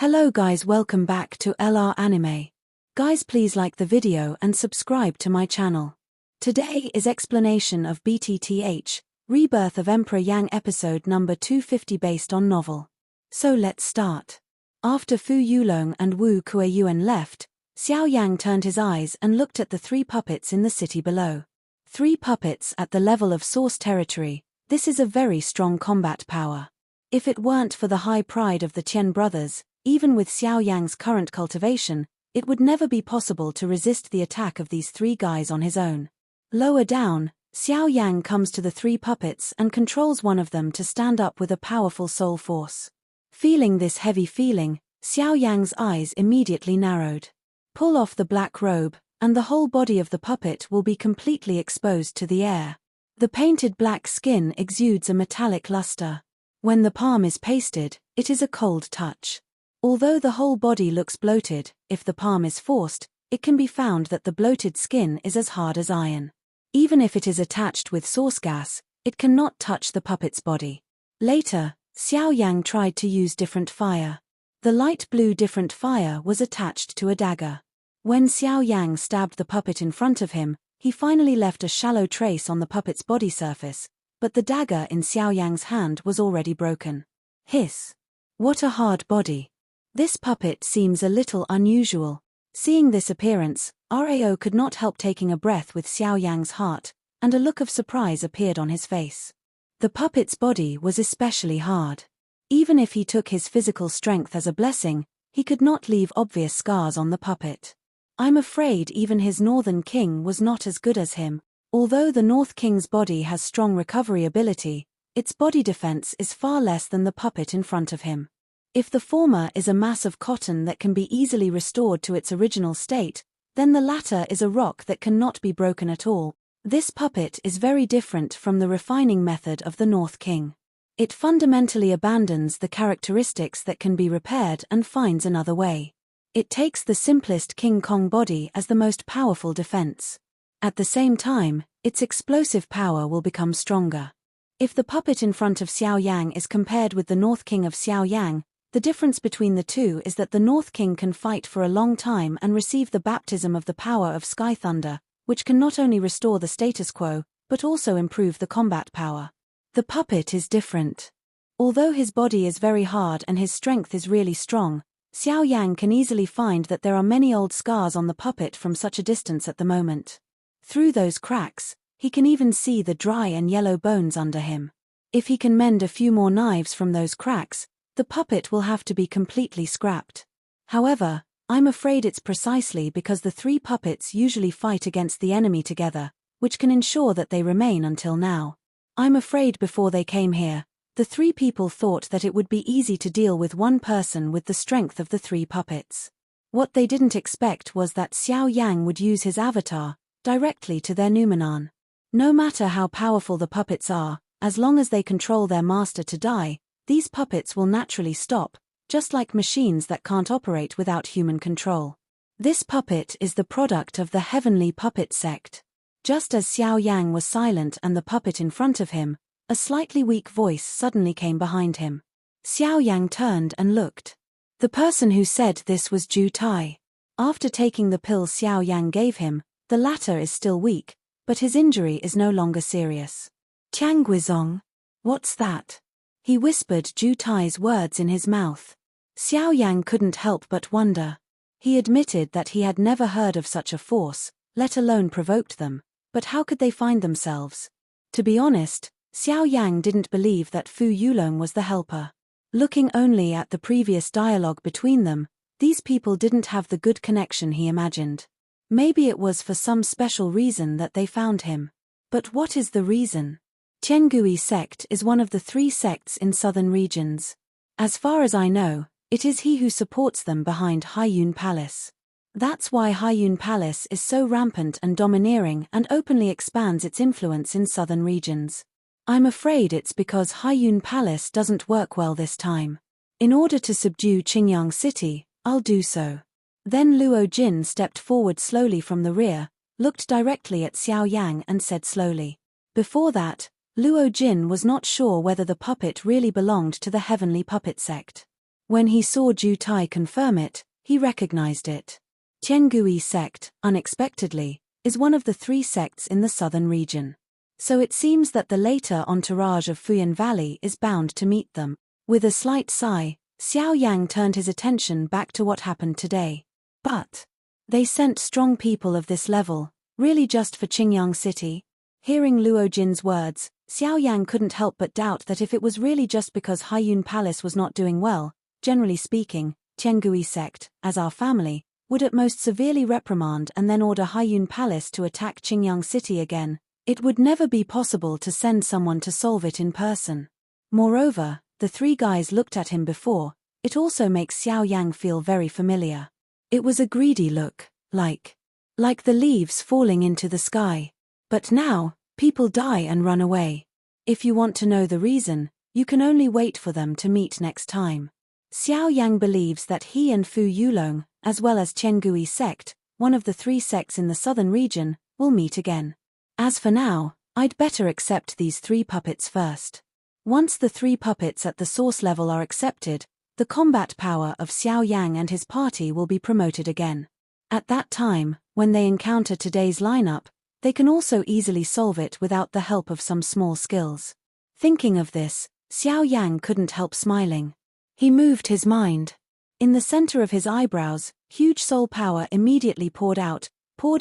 Hello guys, welcome back to LR Anime. Guys, please like the video and subscribe to my channel. Today is explanation of BTTH Rebirth of Emperor Yang episode number 250 based on novel. So let's start. After Fu Yulong and Wu Kueyuan left, Xiao Yang turned his eyes and looked at the three puppets in the city below. Three puppets at the level of source territory. This is a very strong combat power. If it weren't for the high pride of the Qian brothers, even with Xiao Yang's current cultivation, it would never be possible to resist the attack of these three guys on his own. Lower down, Xiao Yang comes to the three puppets and controls one of them to stand up with a powerful soul force. Feeling this heavy feeling, Xiao Yang's eyes immediately narrowed. Pull off the black robe, and the whole body of the puppet will be completely exposed to the air. The painted black skin exudes a metallic luster. When the palm is pasted, it is a cold touch. Although the whole body looks bloated, if the palm is forced, it can be found that the bloated skin is as hard as iron. Even if it is attached with source gas, it cannot touch the puppet's body. Later, Xiao Yang tried to use different fire. The light blue different fire was attached to a dagger. When Xiao Yang stabbed the puppet in front of him, he finally left a shallow trace on the puppet's body surface, but the dagger in Xiao Yang's hand was already broken. Hiss! What a hard body! This puppet seems a little unusual. Seeing this appearance, Rao could not help taking a breath with Xiao Yang's heart, and a look of surprise appeared on his face. The puppet's body was especially hard. Even if he took his physical strength as a blessing, he could not leave obvious scars on the puppet. I'm afraid even his Northern King was not as good as him. Although the North King's body has strong recovery ability, its body defense is far less than the puppet in front of him. If the former is a mass of cotton that can be easily restored to its original state, then the latter is a rock that cannot be broken at all. This puppet is very different from the refining method of the North King. It fundamentally abandons the characteristics that can be repaired and finds another way. It takes the simplest King Kong body as the most powerful defense. At the same time, its explosive power will become stronger. If the puppet in front of Xiao Yang is compared with the North King of Xiao Yang, the difference between the two is that the North King can fight for a long time and receive the baptism of the power of Sky Thunder, which can not only restore the status quo, but also improve the combat power. The puppet is different. Although his body is very hard and his strength is really strong, Xiao Yang can easily find that there are many old scars on the puppet from such a distance at the moment. Through those cracks, he can even see the dry and yellow bones under him. If he can mend a few more knives from those cracks, the puppet will have to be completely scrapped. However, I'm afraid it's precisely because the three puppets usually fight against the enemy together, which can ensure that they remain until now. I'm afraid before they came here, the three people thought that it would be easy to deal with one person with the strength of the three puppets. What they didn't expect was that Xiao Yang would use his avatar directly to their Numenon. No matter how powerful the puppets are, as long as they control their master to die, these puppets will naturally stop, just like machines that can't operate without human control. This puppet is the product of the Heavenly Puppet Sect. Just as Xiao Yang was silent and the puppet in front of him, a slightly weak voice suddenly came behind him. Xiao Yang turned and looked. The person who said this was Jutai. After taking the pill Xiao Yang gave him, the latter is still weak, but his injury is no longer serious. Tianguizong? What's that? He whispered Jutai's words in his mouth. Xiao Yang couldn't help but wonder. He admitted that he had never heard of such a force, let alone provoked them, but how could they find themselves? To be honest, Xiao Yang didn't believe that Fu Yulong was the helper. Looking only at the previous dialogue between them, these people didn't have the good connection he imagined. Maybe it was for some special reason that they found him. But what is the reason? Tiangui sect is one of the three sects in southern regions. As far as I know, it is he who supports them behind Haiyun Palace. That's why Haiyun Palace is so rampant and domineering and openly expands its influence in southern regions. I'm afraid it's because Haiyun Palace doesn't work well this time. In order to subdue Qingyang City, I'll do so. Then Luo Jin stepped forward slowly from the rear, looked directly at Xiao Yang and said slowly. Before that, Luo Jin was not sure whether the puppet really belonged to the Heavenly Puppet Sect. When he saw Jutai confirm it, he recognized it. Tiangui sect, unexpectedly, is one of the 3 sects in the southern region. So it seems that the later entourage of Fuyan Valley is bound to meet them. With a slight sigh, Xiao Yang turned his attention back to what happened today. But they sent strong people of this level, really just for Qingyang City? Hearing Luo Jin's words, Xiao Yang couldn't help but doubt that if it was really just because Haiyun Palace was not doing well, generally speaking, Tiangui sect, as our family, would at most severely reprimand and then order Haiyun Palace to attack Qingyang City again. It would never be possible to send someone to solve it in person. Moreover, the 3 guys looked at him before. It also makes Xiao Yang feel very familiar. It was a greedy look, like the leaves falling into the sky. But now, people die and run away. If you want to know the reason, you can only wait for them to meet next time. Xiao Yang believes that he and Fu Yulong, as well as Tiangui sect, one of the 3 sects in the southern region, will meet again. As for now, I'd better accept these 3 puppets first. Once the 3 puppets at the source level are accepted, the combat power of Xiao Yang and his party will be promoted again. At that time, when they encounter today's lineup, they can also easily solve it without the help of some small skills. Thinking of this, Xiao Yang couldn't help smiling. He moved his mind. In the center of his eyebrows, huge soul power immediately poured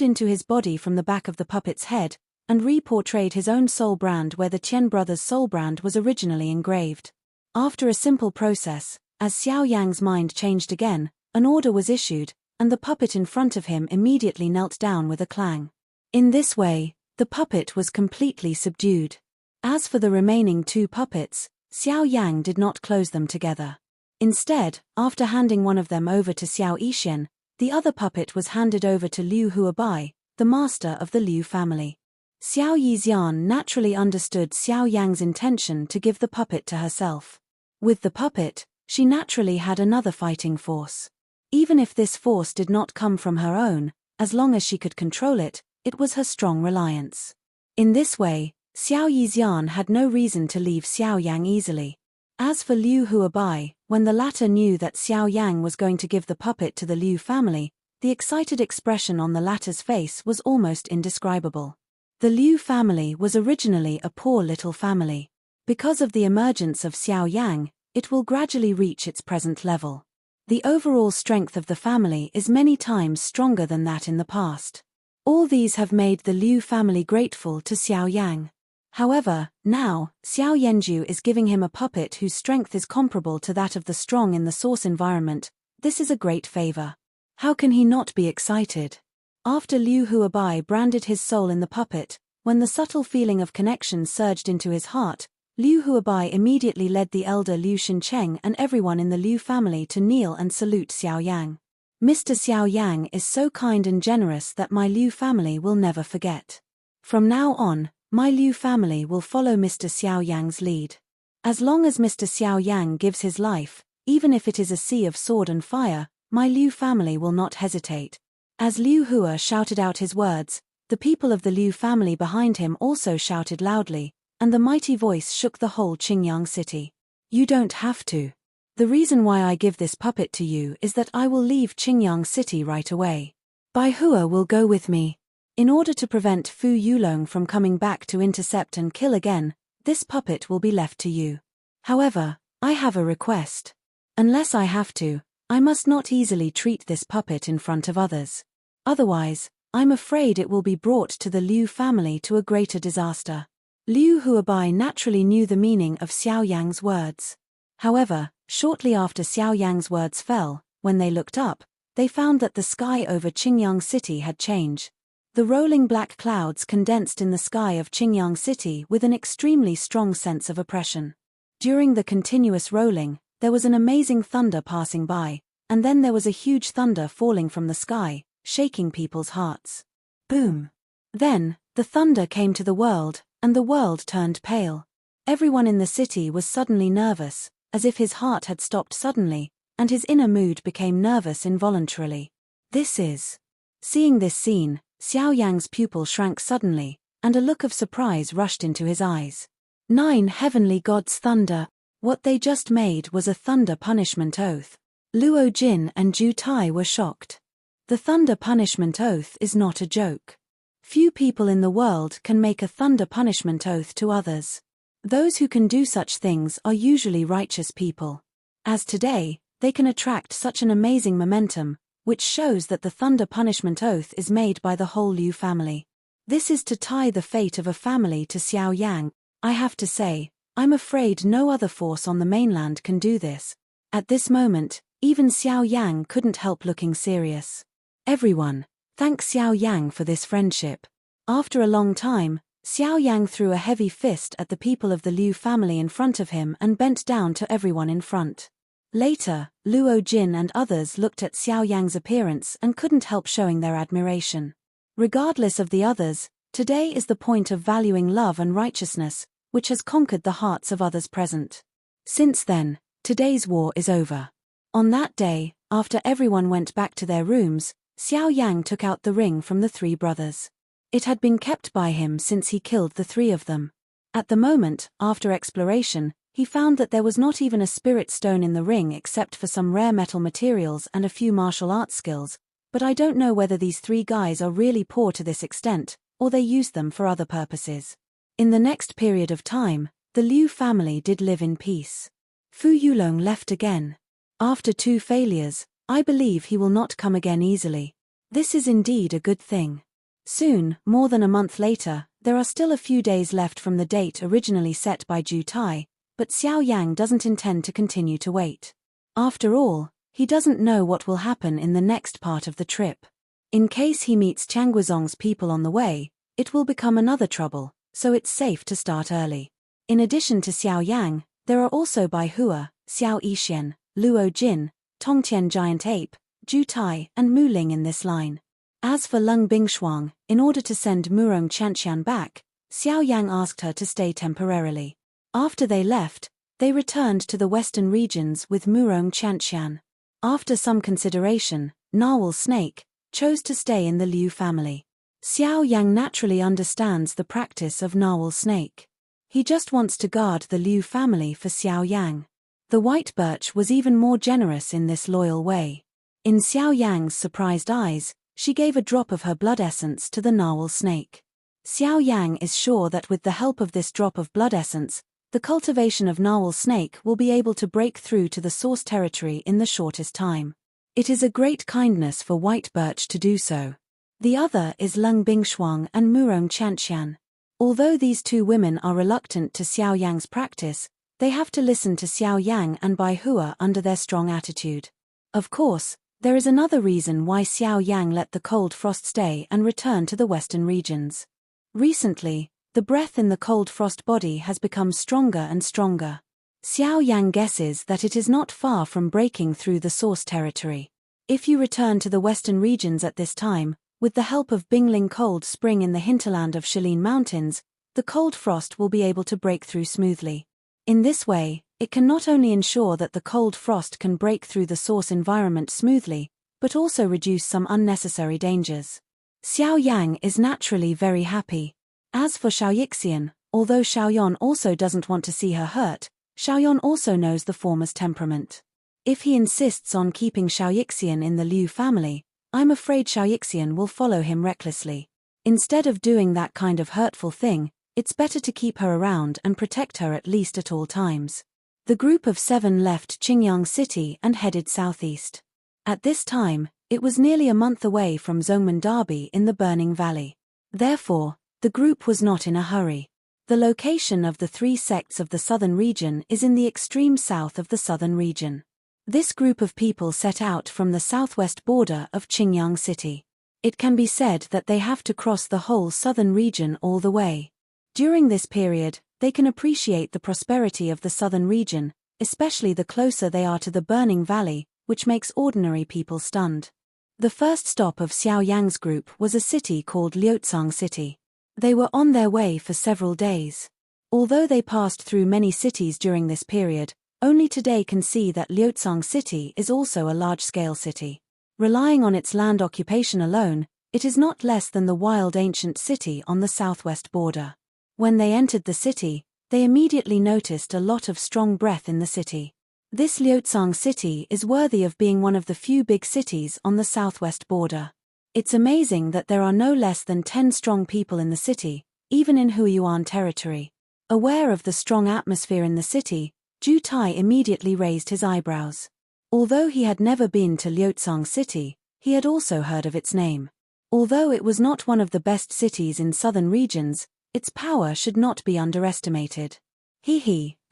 into his body from the back of the puppet's head, and re-portrayed his own soul brand where the Qian brothers' soul brand was originally engraved. After a simple process, as Xiao Yang's mind changed again, an order was issued, and the puppet in front of him immediately knelt down with a clang. In this way, the puppet was completely subdued. As for the remaining 2 puppets, Xiao Yang did not close them together. Instead, after handing one of them over to Xiao Yixin, the other puppet was handed over to Liu Huabai, the master of the Liu family. Xiao Yixian naturally understood Xiao Yang's intention to give the puppet to herself. With the puppet, she naturally had another fighting force. Even if this force did not come from her own, as long as she could control it, it was her strong reliance. In this way, Xiao Yixian had no reason to leave Xiao Yang easily. As for Liu Huabai, when the latter knew that Xiao Yang was going to give the puppet to the Liu family, the excited expression on the latter's face was almost indescribable. The Liu family was originally a poor little family. Because of the emergence of Xiao Yang, it will gradually reach its present level. The overall strength of the family is many times stronger than that in the past. All these have made the Liu family grateful to Xiao Yang. However, now, Xiao Yanju is giving him a puppet whose strength is comparable to that of the strong in the source environment. This is a great favor. How can he not be excited? After Liu Huabai branded his soul in the puppet, when the subtle feeling of connection surged into his heart, Liu Huabai immediately led the elder Liu Xincheng and everyone in the Liu family to kneel and salute Xiao Yang. Mr. Xiao Yang is so kind and generous that my Liu family will never forget. From now on, my Liu family will follow Mr. Xiao Yang's lead. As long as Mr. Xiao Yang gives his life, even if it is a sea of sword and fire, my Liu family will not hesitate. As Liu Hua shouted out his words, the people of the Liu family behind him also shouted loudly, and the mighty voice shook the whole Qingyang city. You don't have to. The reason why I give this puppet to you is that I will leave Qingyang city right away. Bai Hua will go with me. In order to prevent Fu Yulong from coming back to intercept and kill again, this puppet will be left to you. However, I have a request. Unless I have to, I must not easily treat this puppet in front of others. Otherwise, I'm afraid it will be brought to the Liu family to a greater disaster. Liu Huabai naturally knew the meaning of Xiao Yang's words. However, shortly after Xiao Yang's words fell, when they looked up, they found that the sky over Qingyang city had changed. The rolling black clouds condensed in the sky of Qingyang city with an extremely strong sense of oppression. During the continuous rolling, there was an amazing thunder passing by, and then there was a huge thunder falling from the sky, shaking people's hearts. Boom! Then, the thunder came to the world, and the world turned pale. Everyone in the city was suddenly nervous, as if his heart had stopped suddenly, and his inner mood became nervous involuntarily. Seeing this scene, Xiao Yang's pupil shrank suddenly, and a look of surprise rushed into his eyes. 9 heavenly gods' thunder. What they just made was a thunder punishment oath. Luo Jin and Jutai were shocked. The thunder punishment oath is not a joke. Few people in the world can make a thunder punishment oath to others. Those who can do such things are usually righteous people. As today, they can attract such an amazing momentum, which shows that the thunder punishment oath is made by the whole Liu family. This is to tie the fate of a family to Xiao Yang. I have to say, I'm afraid no other force on the mainland can do this. At this moment, even Xiao Yang couldn't help looking serious. Everyone, thank Xiao Yang for this friendship. After a long time, Xiao Yang threw a heavy fist at the people of the Liu family in front of him and bent down to everyone in front. Later, Luo Jin and others looked at Xiao Yang's appearance and couldn't help showing their admiration. Regardless of the others, today is the point of valuing love and righteousness, which has conquered the hearts of others present. Since then, today's war is over. On that day, after everyone went back to their rooms, Xiao Yang took out the ring from the three brothers. It had been kept by him since he killed the three of them. At the moment, after exploration, he found that there was not even a spirit stone in the ring except for some rare metal materials and a few martial arts skills, but I don't know whether these three guys are really poor to this extent, or they used them for other purposes. In the next period of time, the Liu family did live in peace. Fu Yulong left again. After 2 failures, I believe he will not come again easily. This is indeed a good thing. Soon, more than a month later, there are still a few days left from the date originally set by Jutai, but Xiao Yang doesn't intend to continue to wait. After all, he doesn't know what will happen in the next part of the trip. In case he meets Changuizong's people on the way, it will become another trouble, so it's safe to start early. In addition to Xiao Yang, there are also Bai Hua, Xiao Yixian, Luo Jin, Tongtian Giant Ape, Jutai, and Mu Ling in this line. As for Leng Bingshuang, in order to send Murong Qianqian back, Xiao Yang asked her to stay temporarily. After they left, they returned to the western regions with Murong Qianqian. After some consideration, Narwhal Snake chose to stay in the Liu family. Xiao Yang naturally understands the practice of Narwhal Snake. He just wants to guard the Liu family for Xiao Yang. The white birch was even more generous in this loyal way. In Xiao Yang's surprised eyes, she gave a drop of her blood essence to the Narwhal Snake. Xiao Yang is sure that with the help of this drop of blood essence, the cultivation of Narwhal Snake will be able to break through to the source territory in the shortest time. It is a great kindness for white birch to do so. The other is Leng Bingshuang and Murong Qianqian. Although these 2 women are reluctant to Xiao Yang's practice, they have to listen to Xiao Yang and Bai Hua under their strong attitude. Of course, there is another reason why Xiao Yang let the cold frost stay and return to the western regions. Recently, the breath in the cold frost body has become stronger and stronger. Xiao Yang guesses that it is not far from breaking through the source territory. If you return to the western regions at this time, with the help of Bingling Cold Spring in the hinterland of Shilin Mountains, the cold frost will be able to break through smoothly. In this way, it can not only ensure that the cold frost can break through the source environment smoothly, but also reduce some unnecessary dangers. Xiao Yang is naturally very happy. As for Xiao Yixian, although Xiaoyan also doesn't want to see her hurt, Xiaoyan also knows the former's temperament. If he insists on keeping Xiao Yixian in the Liu family, I'm afraid Xiao Yixian will follow him recklessly. Instead of doing that kind of hurtful thing, it's better to keep her around and protect her at least at all times. The group of 7 left Qingyang City and headed southeast. At this time, it was nearly a month away from Zhongmen Derby in the Burning Valley. Therefore, the group was not in a hurry. The location of the 3 sects of the southern region is in the extreme south of the southern region. This group of people set out from the southwest border of Qingyang City. It can be said that they have to cross the whole southern region all the way. During this period, they can appreciate the prosperity of the southern region, especially the closer they are to the Burning Valley, which makes ordinary people stunned. The first stop of Xiao Yang's group was a city called Leotang City. They were on their way for several days. Although they passed through many cities during this period, only today can see that Leotang City is also a large-scale city. Relying on its land occupation alone, it is not less than the wild ancient city on the southwest border. When they entered the city, They immediately noticed a lot of strong breath in the city. This Leotang city is worthy of being one of the few big cities on the southwest border. It's amazing that there are no less than 10 strong people in the city, even in Huiyuan territory. Aware of the strong atmosphere in the city, Jutai immediately raised his eyebrows. Although he had never been to Leotang city, he had also heard of its name. Although it was not one of the best cities in southern regions, its power should not be underestimated.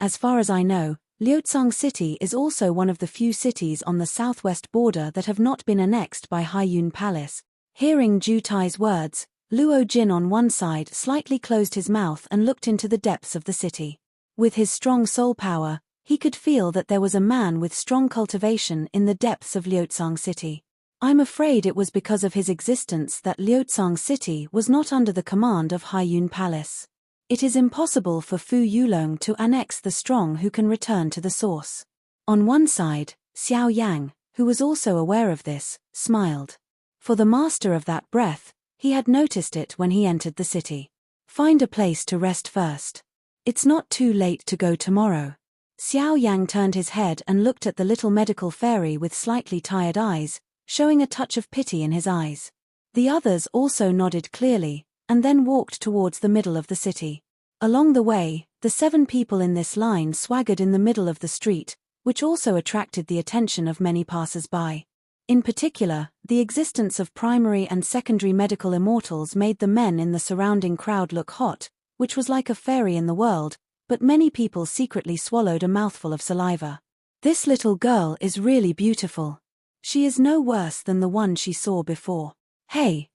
As far as I know, Leotang city is also one of the few cities on the southwest border that have not been annexed by Haiyun Palace. Hearing Jutai's words, Luo Jin on one side slightly closed his mouth and looked into the depths of the city. With his strong soul power, he could feel that there was a man with strong cultivation in the depths of Leotang city. I'm afraid it was because of his existence that Leotang city was not under the command of Haiyun Palace. It is impossible for Fu Yulong to annex the strong who can return to the source. On one side, Xiao Yang, who was also aware of this, smiled. For the master of that breath, he had noticed it when he entered the city. Find a place to rest first. It's not too late to go tomorrow. Xiao Yang turned his head and looked at the little medical fairy with slightly tired eyes, showing a touch of pity in his eyes. The others also nodded clearly, and then walked towards the middle of the city. Along the way, the 7 people in this line swaggered in the middle of the street, which also attracted the attention of many passers-by. In particular, the existence of primary and secondary medical immortals made the men in the surrounding crowd look hot, which was like a fairy in the world, but many people secretly swallowed a mouthful of saliva. This little girl is really beautiful. She is no worse than the one she saw before. Hey,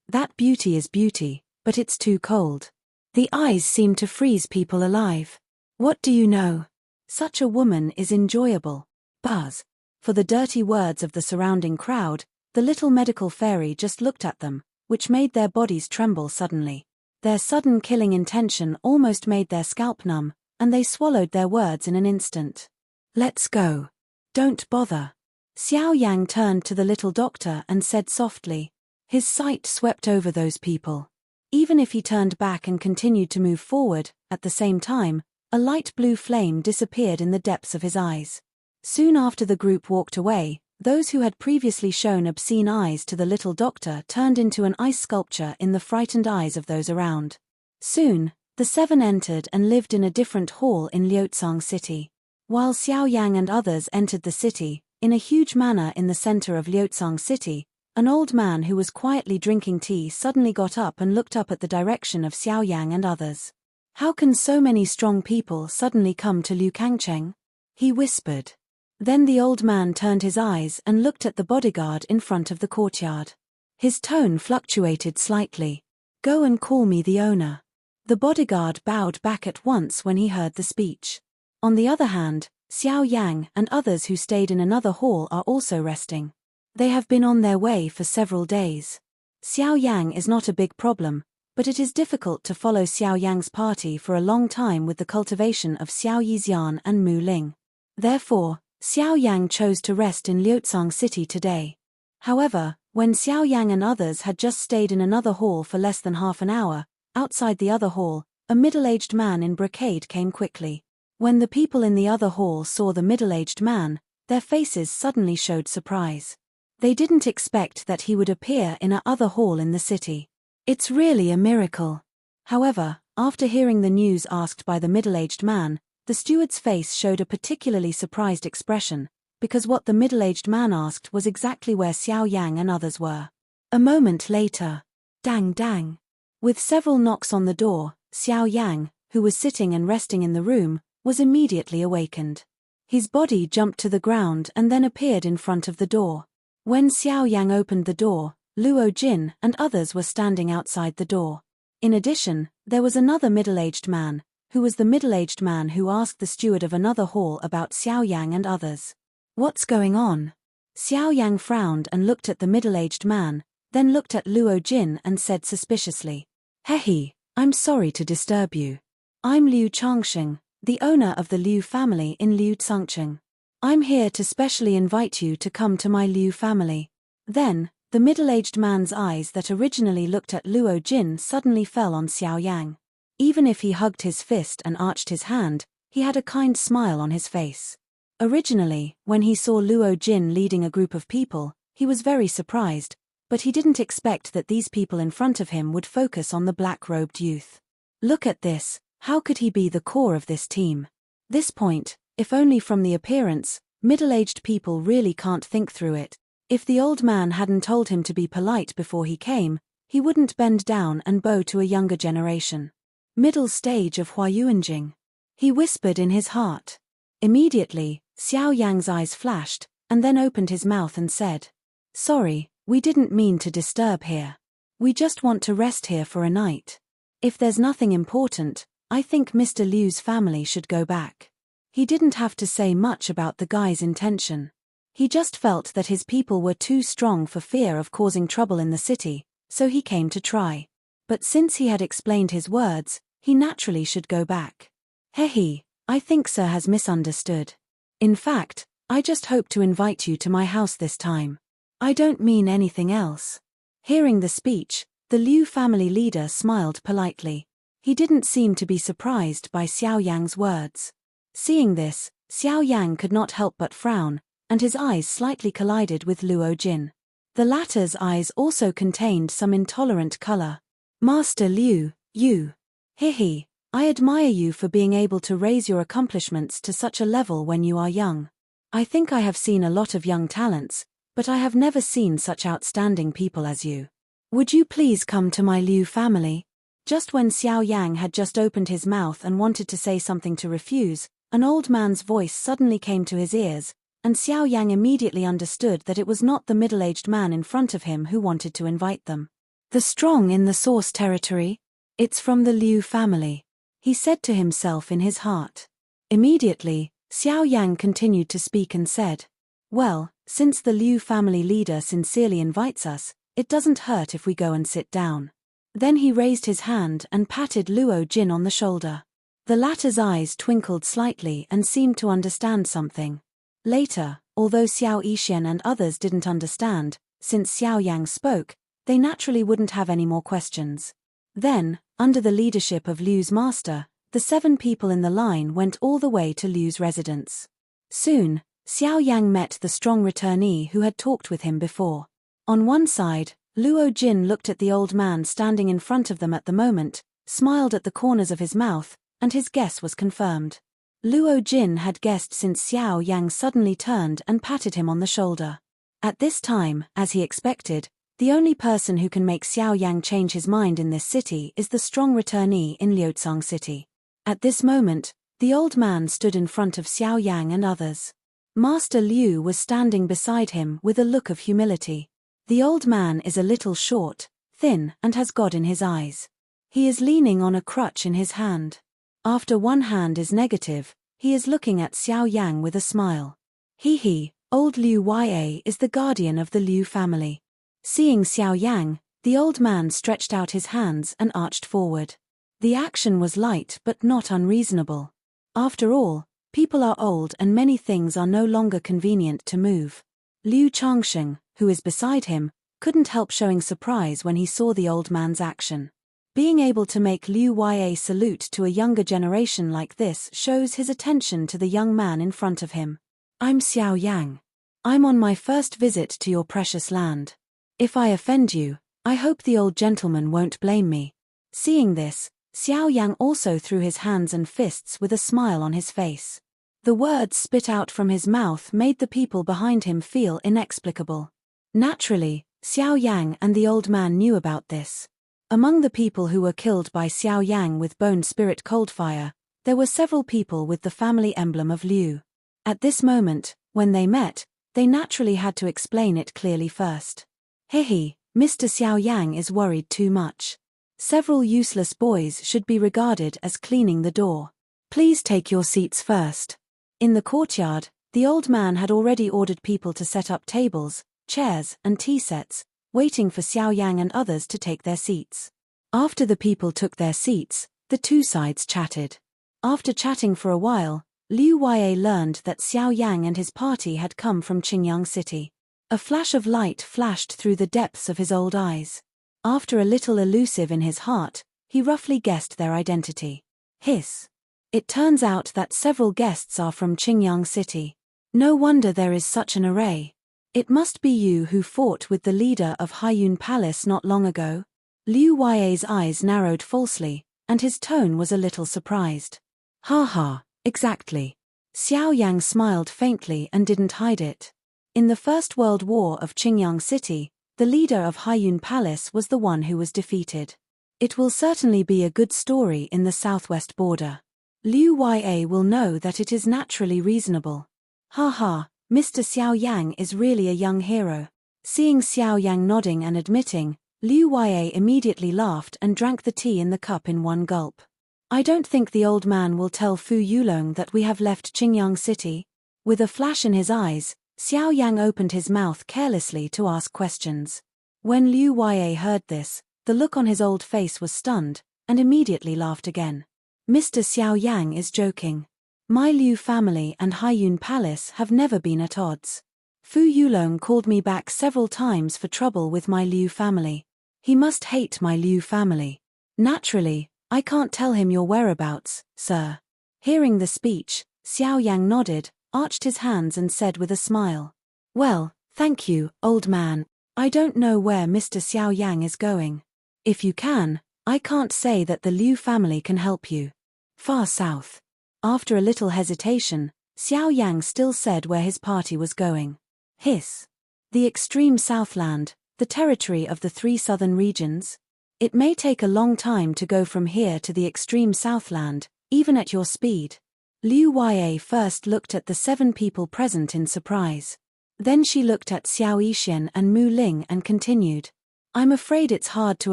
that beauty is beauty, but it's too cold. The eyes seem to freeze people alive. What do you know? Such a woman is enjoyable. Buzz. For the dirty words of the surrounding crowd, the little medical fairy just looked at them, which made their bodies tremble suddenly. Their sudden killing intention almost made their scalp numb, and they swallowed their words in an instant. Let's go. Don't bother. Xiao Yang turned to the little doctor and said softly. His sight swept over those people. Even if he turned back and continued to move forward, at the same time, a light blue flame disappeared in the depths of his eyes. Soon after the group walked away, those who had previously shown obscene eyes to the little doctor turned into an ice sculpture in the frightened eyes of those around. Soon, the 7 entered and lived in a different hall in Leotang city. While Xiao Yang and others entered the city, in a huge manor in the center of Leotang city, an old man who was quietly drinking tea suddenly got up and looked up at the direction of Xiao Yang and others. How can so many strong people suddenly come to Liu Kangcheng? He whispered. Then the old man turned his eyes and looked at the bodyguard in front of the courtyard. His tone fluctuated slightly. Go and call me the owner. The bodyguard bowed back at once when he heard the speech. On the other hand, Xiao Yang and others who stayed in another hall are also resting. They have been on their way for several days. Xiao Yang is not a big problem, but it is difficult to follow Xiao Yang's party for a long time with the cultivation of Xiao Yixian and Mu Ling. Therefore, Xiao Yang chose to rest in Leotang city today. However, when Xiao Yang and others had just stayed in another hall for less than half an hour, outside the other hall, a middle-aged man in brocade came quickly. When the people in the other hall saw the middle-aged man, their faces suddenly showed surprise. They didn't expect that he would appear in a other hall in the city. It's really a miracle. However, after hearing the news asked by the middle-aged man, the steward's face showed a particularly surprised expression, because what the middle-aged man asked was exactly where Xiao Yang and others were. A moment later, dang dang. With several knocks on the door, Xiao Yang, who was sitting and resting in the room, was immediately awakened. His body jumped to the ground and then appeared in front of the door. When Xiao Yang opened the door, Luo Jin and others were standing outside the door. In addition, there was another middle-aged man, who was the middle-aged man who asked the steward of another hall about Xiao Yang and others. What's going on? Xiao Yang frowned and looked at the middle-aged man, then looked at Luo Jin and said suspiciously, "Hehe, I'm sorry to disturb you. I'm Liu Changsheng, the owner of the Liu family in Liu Tsangcheng. I'm here to specially invite you to come to my Liu family." Then, the middle-aged man's eyes that originally looked at Luo Jin suddenly fell on Xiao Yang. Even if he hugged his fist and arched his hand, he had a kind smile on his face. Originally, when he saw Luo Jin leading a group of people, he was very surprised, but he didn't expect that these people in front of him would focus on the black-robed youth. Look at this, how could he be the core of this team? This point, if only from the appearance, middle-aged people really can't think through it. If the old man hadn't told him to be polite before he came, he wouldn't bend down and bow to a younger generation. Middle stage of Huayuanjing. He whispered in his heart. Immediately, Xiao Yang's eyes flashed, and then opened his mouth and said, "Sorry, we didn't mean to disturb here. We just want to rest here for a night. If there's nothing important, I think Mr. Liu's family should go back." He didn't have to say much about the guy's intention. He just felt that his people were too strong for fear of causing trouble in the city, so he came to try. But since he had explained his words, he naturally should go back. "Hehe, I think sir has misunderstood. In fact, I just hope to invite you to my house this time. I don't mean anything else." Hearing the speech, the Liu family leader smiled politely. He didn't seem to be surprised by Xiao Yang's words. Seeing this, Xiao Yang could not help but frown, and his eyes slightly collided with Luo Jin. The latter's eyes also contained some intolerant color. "Master Liu, you. Hehe, I admire you for being able to raise your accomplishments to such a level when you are young. I think I have seen a lot of young talents, but I have never seen such outstanding people as you. Would you please come to my Liu family?" Just when Xiao Yang had just opened his mouth and wanted to say something to refuse, an old man's voice suddenly came to his ears, and Xiao Yang immediately understood that it was not the middle-aged man in front of him who wanted to invite them. "The strong in the source territory? It's from the Liu family," he said to himself in his heart. Immediately, Xiao Yang continued to speak and said, "Well, since the Liu family leader sincerely invites us, it doesn't hurt if we go and sit down." Then he raised his hand and patted Luo Jin on the shoulder. The latter's eyes twinkled slightly and seemed to understand something. Later, although Xiao Yixian and others didn't understand, since Xiao Yang spoke, they naturally wouldn't have any more questions. Then, under the leadership of Liu's master, the 7 people in the line went all the way to Liu's residence. Soon, Xiao Yang met the strong returnee who had talked with him before. On one side, Luo Jin looked at the old man standing in front of them at the moment, smiled at the corners of his mouth, and his guess was confirmed. Luo Jin had guessed since Xiao Yang suddenly turned and patted him on the shoulder. At this time, as he expected, the only person who can make Xiao Yang change his mind in this city is the strong returnee in Leotang city. At this moment, the old man stood in front of Xiao Yang and others. Master Liu was standing beside him with a look of humility. The old man is a little short, thin, and has God in his eyes. He is leaning on a crutch in his hand. After one hand is negative, he is looking at Xiao Yang with a smile. He, old Liu Ya is the guardian of the Liu family. Seeing Xiao Yang, the old man stretched out his hands and arched forward. The action was light but not unreasonable. After all, people are old and many things are no longer convenient to move. Liu Changsheng, who is beside him, couldn't help showing surprise when he saw the old man's action. Being able to make Liu Ya salute to a younger generation like this shows his attention to the young man in front of him. "I'm Xiao Yang. I'm on my first visit to your precious land. If I offend you, I hope the old gentleman won't blame me." Seeing this, Xiao Yang also threw his hands and fists with a smile on his face. The words spit out from his mouth made the people behind him feel inexplicable. Naturally, Xiao Yang and the old man knew about this. Among the people who were killed by Xiao Yang with Bone Spirit Coldfire, there were several people with the family emblem of Liu. At this moment, when they met, they naturally had to explain it clearly first. Hehe, Mr. Xiao Yang is worried too much. Several useless boys should be regarded as cleaning the door. Please take your seats first. In the courtyard, the old man had already ordered people to set up tables, chairs, and tea sets, waiting for Xiao Yang and others to take their seats. After the people took their seats, the two sides chatted. After chatting for a while, Liu Ya learned that Xiao Yang and his party had come from Qingyang City. A flash of light flashed through the depths of his old eyes. After a little elusive in his heart, he roughly guessed their identity. Hiss. It turns out that several guests are from Qingyang City. No wonder there is such an array. It must be you who fought with the leader of Haiyun Palace not long ago? Liu Yue's eyes narrowed falsely, and his tone was a little surprised. Ha ha, exactly. Xiao Yang smiled faintly and didn't hide it. In the First World War of Qingyang City, the leader of Haiyun Palace was the one who was defeated. It will certainly be a good story in the southwest border. Liu Yue will know that it is naturally reasonable. Ha ha, Mr. Xiao Yang is really a young hero. Seeing Xiao Yang nodding and admitting, Liu Yue immediately laughed and drank the tea in the cup in one gulp. I don't think the old man will tell Fu Yulong that we have left Qingyang City. With a flash in his eyes, Xiao Yang opened his mouth carelessly to ask questions. When Liu Yue heard this, the look on his old face was stunned, and immediately laughed again. Mr. Xiao Yang is joking. My Liu family and Haiyun Palace have never been at odds. Fu Yulong called me back several times for trouble with my Liu family. He must hate my Liu family. Naturally, I can't tell him your whereabouts, sir. Hearing the speech, Xiao Yang nodded, arched his hands and said with a smile. Well, thank you, old man. I don't know where Mr. Xiao Yang is going. If you can, I can't say that the Liu family can help you. Far south. After a little hesitation, Xiao Yang still said where his party was going. Hiss. The extreme southland, the territory of the 3 southern regions. It may take a long time to go from here to the extreme southland, even at your speed. Liu Yue first looked at the 7 people present in surprise. Then she looked at Xiao Yixin and Mu Ling and continued. I'm afraid it's hard to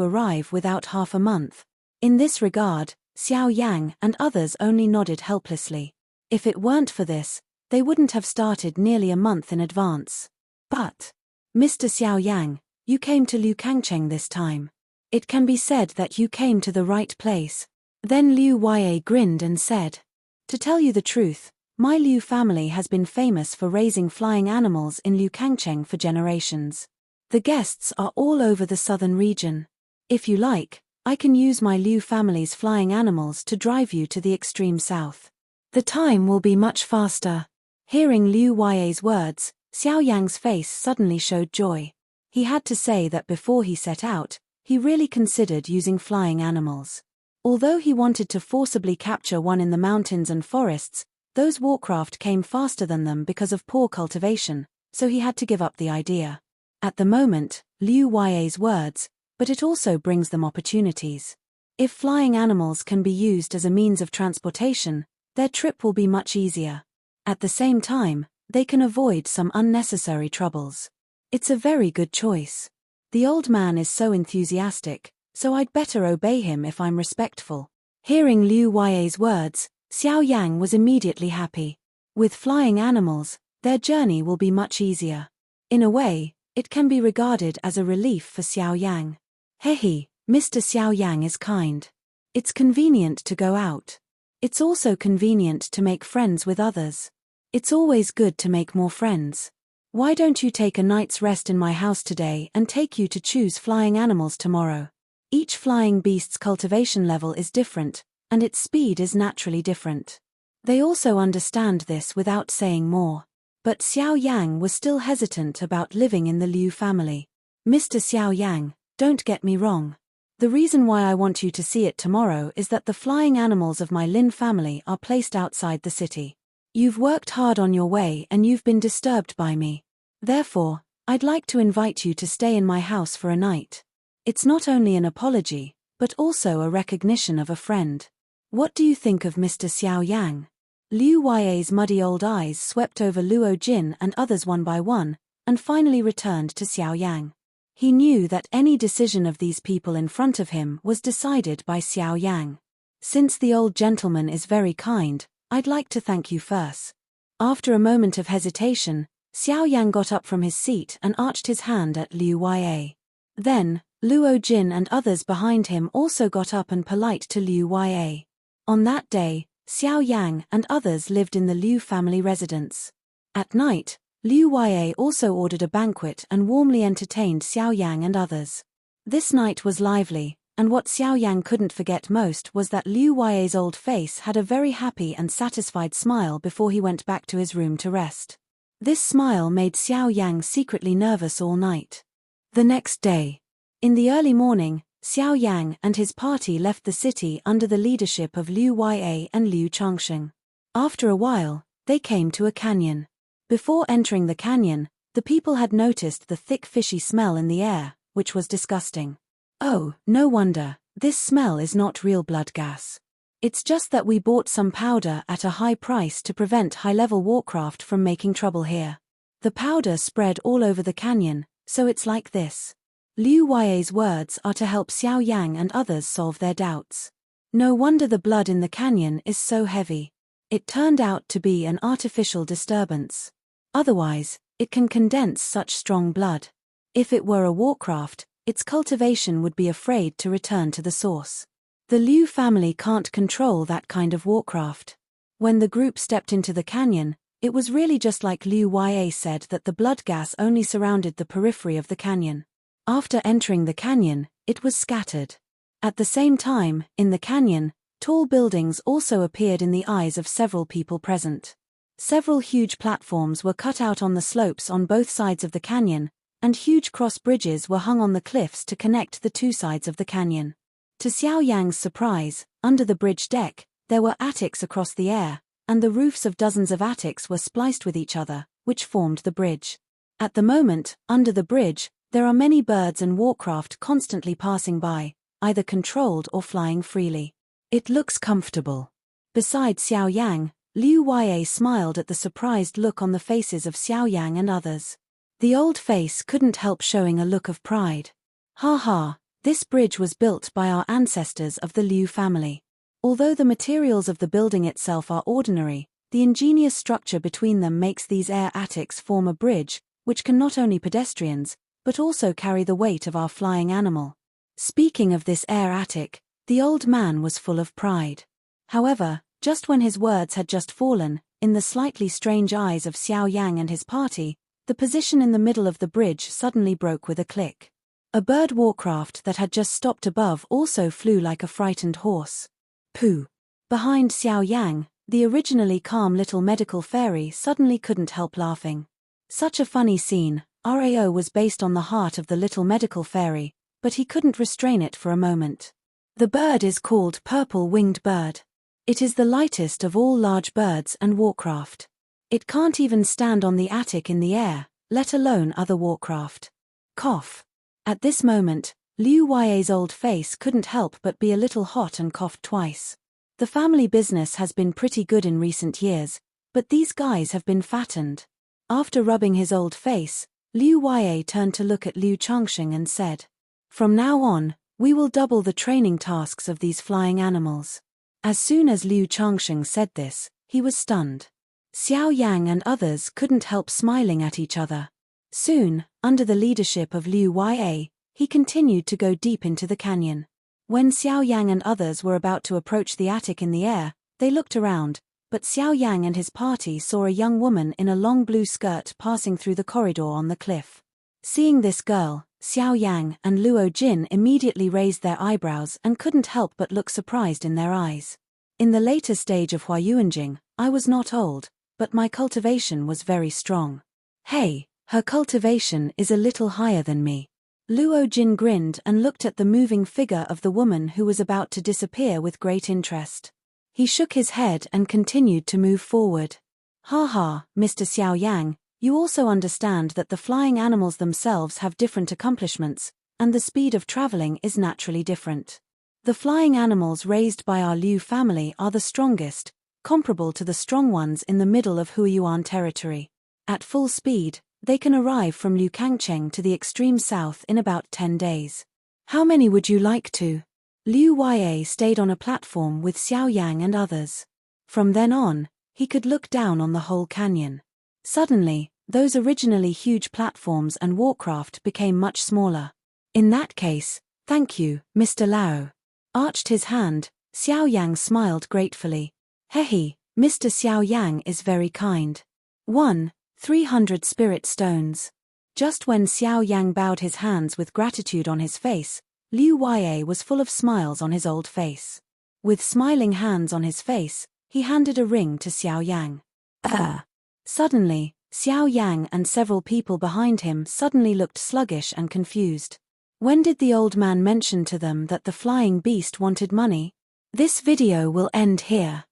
arrive without half a month. In this regard, Xiao Yang and others only nodded helplessly. If it weren't for this, they wouldn't have started nearly a month in advance. But, Mr. Xiao Yang, you came to Liu Kangcheng this time. It can be said that you came to the right place. Then Liu Yue grinned and said, to tell you the truth, my Liu family has been famous for raising flying animals in Liu Kangcheng for generations. The guests are all over the southern region. If you like, I can use my Liu family's flying animals to drive you to the extreme south. The time will be much faster. Hearing Liu Yue's words, Xiao Yang's face suddenly showed joy. He had to say that before he set out, he really considered using flying animals. Although he wanted to forcibly capture one in the mountains and forests, those warcraft came faster than them because of poor cultivation, so he had to give up the idea. At the moment, Liu Yue's words, but it also brings them opportunities. If flying animals can be used as a means of transportation, their trip will be much easier. At the same time, they can avoid some unnecessary troubles. It's a very good choice. The old man is so enthusiastic, so I'd better obey him if I'm respectful. Hearing Liu Yue's words, Xiao Yang was immediately happy. With flying animals, their journey will be much easier. In a way, it can be regarded as a relief for Xiao Yang. Hehe, Mr. Xiao Yang is kind. It's convenient to go out. It's also convenient to make friends with others. It's always good to make more friends. Why don't you take a night's rest in my house today and take you to choose flying animals tomorrow? Each flying beast's cultivation level is different, and its speed is naturally different. They also understand this without saying more. But Xiao Yang was still hesitant about living in the Liu family. Mr. Xiao Yang, don't get me wrong. The reason why I want you to see it tomorrow is that the flying animals of my Lin family are placed outside the city. You've worked hard on your way and you've been disturbed by me. Therefore, I'd like to invite you to stay in my house for a night. It's not only an apology, but also a recognition of a friend. What do you think of Mr. Xiao Yang? Liu Yue's muddy old eyes swept over Luo Jin and others one by one, and finally returned to Xiao Yang. He knew that any decision of these people in front of him was decided by Xiao Yang. Since the old gentleman is very kind, I'd like to thank you first. After a moment of hesitation, Xiao Yang got up from his seat and arched his hand at Liu Yue. Then, Luo Jin and others behind him also got up and polite to Liu Yue. On that day, Xiao Yang and others lived in the Liu family residence. At night, Liu Yue also ordered a banquet and warmly entertained Xiao Yang and others. This night was lively, And what Xiao Yang couldn't forget most was that Liu Hua's old face had a very happy and satisfied smile before he went back to his room to rest. This smile made Xiao Yang secretly nervous all night. The next day, in the early morning, Xiao Yang and his party left the city under the leadership of Liu Hua and Liu Changsheng. After a while, they came to a canyon. Before entering the canyon, the people had noticed the thick fishy smell in the air, which was disgusting. Oh, no wonder, this smell is not real blood gas. It's just that we bought some powder at a high price to prevent high-level warcraft from making trouble here. The powder spread all over the canyon, so it's like this. Liu Hua's words are to help Xiao Yang and others solve their doubts. No wonder the blood in the canyon is so heavy. It turned out to be an artificial disturbance. Otherwise, it can condense such strong blood. If it were a warcraft, its cultivation would be afraid to return to the source. The Liu family can't control that kind of warcraft. When the group stepped into the canyon, it was really just like Liu Hua said, that the blood gas only surrounded the periphery of the canyon. After entering the canyon, it was scattered. At the same time, in the canyon, tall buildings also appeared in the eyes of several people present. Several huge platforms were cut out on the slopes on both sides of the canyon, and huge cross bridges were hung on the cliffs to connect the two sides of the canyon. To Xiao Yang's surprise, under the bridge deck, there were attics across the air, and the roofs of dozens of attics were spliced with each other, which formed the bridge. At the moment, under the bridge, there are many birds and warcraft constantly passing by, either controlled or flying freely. It looks comfortable. Besides Xiao Yang, Liu Hua smiled at the surprised look on the faces of Xiao Yang and others. The old face couldn't help showing a look of pride. Ha ha, this bridge was built by our ancestors of the Liu family. Although the materials of the building itself are ordinary, the ingenious structure between them makes these air attics form a bridge, which can not only pedestrians, but also carry the weight of our flying animal. Speaking of this air attic, the old man was full of pride. However, just when his words had just fallen, in the slightly strange eyes of Xiao Yang and his party, the position in the middle of the bridge suddenly broke with a click. A bird warcraft that had just stopped above also flew like a frightened horse. Pooh! Behind Xiao Yang, the originally calm little medical fairy suddenly couldn't help laughing. Such a funny scene. Rao was based on the heart of the little medical fairy, but he couldn't restrain it for a moment. The bird is called purple-winged bird. It is the lightest of all large birds and warcraft. It can't even stand on the attic in the air, let alone other warcraft. Cough. At this moment, Liu Hua's old face couldn't help but be a little hot and coughed twice. The family business has been pretty good in recent years, but these guys have been fattened. After rubbing his old face, Liu Hua turned to look at Liu Changsheng and said, "From now on, we will double the training tasks of these flying animals." As soon as Liu Changsheng said this, he was stunned. Xiao Yang and others couldn't help smiling at each other. Soon, under the leadership of Liu Hua, he continued to go deep into the canyon. When Xiao Yang and others were about to approach the attic in the air, they looked around, but Xiao Yang and his party saw a young woman in a long blue skirt passing through the corridor on the cliff. Seeing this girl, Xiao Yang and Luo Jin immediately raised their eyebrows and couldn't help but look surprised in their eyes. In the later stage of Huayuanjing, I was not old, but my cultivation was very strong. Hey, her cultivation is a little higher than me. Luo Jin grinned and looked at the moving figure of the woman who was about to disappear with great interest. He shook his head and continued to move forward. Ha ha, Mr. Xiao Yang, you also understand that the flying animals themselves have different accomplishments, and the speed of traveling is naturally different. The flying animals raised by our Liu family are the strongest, comparable to the strong ones in the middle of Huayuan territory. At full speed, they can arrive from Liukangcheng to the extreme south in about 10 days. How many would you like to? Liu Hua stayed on a platform with Xiao Yang and others. From then on, he could look down on the whole canyon. Suddenly, those originally huge platforms and warcraft became much smaller. In that case, thank you, Mr. Lao. Arched his hand, Xiao Yang smiled gratefully. Hehe, Mr. Xiao Yang is very kind. 300 spirit stones. Just when Xiao Yang bowed his hands with gratitude on his face, Liu Ye was full of smiles on his old face. With smiling hands on his face, he handed a ring to Xiao Yang. Suddenly, Xiao Yang and several people behind him suddenly looked sluggish and confused. When did the old man mention to them that the flying beast wanted money? This video will end here.